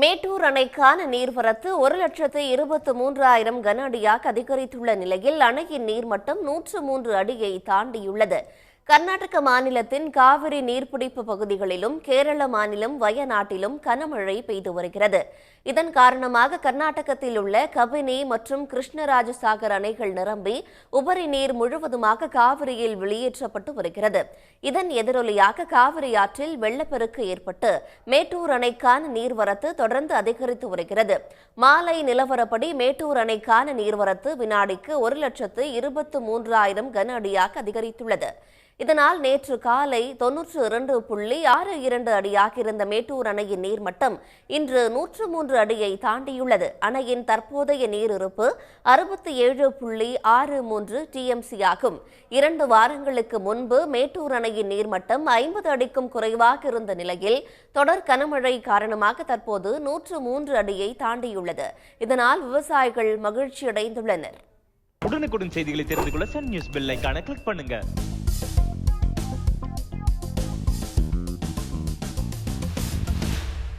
மேட்டூர் அணைக்கான நீர்வரத்து 1,23,000 கன அடியாக அதிகரித்துள்ள நிலையில் அணையின் நீர்மட்டம் 103 அடியை தாண்டியுள்ளது. கர்நாடக மாநிலத்தின் காவிரி நீர்பிடிப்பு பகுதிகளிலும் கேரள மாநிலம் வயநாட்டிலும் கனமழை பெய்து வருகிறது. இதன் காரணமாக கர்நாடகத்தில் உள்ள கபினி மற்றும் கிருஷ்ணராஜசாகர் அணைகள் நிரம்பி உபரி நீர் முழுவதுமாக காவிரியில் வெளியேற்றப்பட்டு வருகிறது. இதன் எதிரொலியாக காவிரி ஆற்றில் வெள்ளப்பெருக்கு ஏற்பட்டு மேட்டூர் அணைக்கான நீர்வரத்து தொடர்ந்து அதிகரித்து வருகிறது. மாலை நிலவரப்படி மேட்டூர் அணைக்கான நீர்வரத்து வினாடிக்கு 1,23,000 கன அடியாக அதிகரித்துள்ளது. இதனால் நேற்று காலை 92.62 அடியாக இருந்த மேட்டூர் அணையின் நீர்மட்டம் இன்று 103 அடியை தாண்டியுள்ளது. அணையின் தற்போதைய நீர் இருப்பு 67.63 TMC ஆகும். 2 வாரங்களுக்கு முன்பு மேட்டூர் அணையின் நீர்மட்டம் 50 அடிக்கும் குறைவாக இருந்த நிலையில் தொடர் கனமழை காரணமாக தற்போது 103 அடியை தாண்டியுள்ளது. இதனால் விவசாயிகள் மகிழ்ச்சியடைந்துள்ளனர். உடனுக்குடன் செய்திகளை தெரிந்து கொள்ள சன் நியூஸ் பெல் ஐகானை கிளிக் பண்ணுங்க.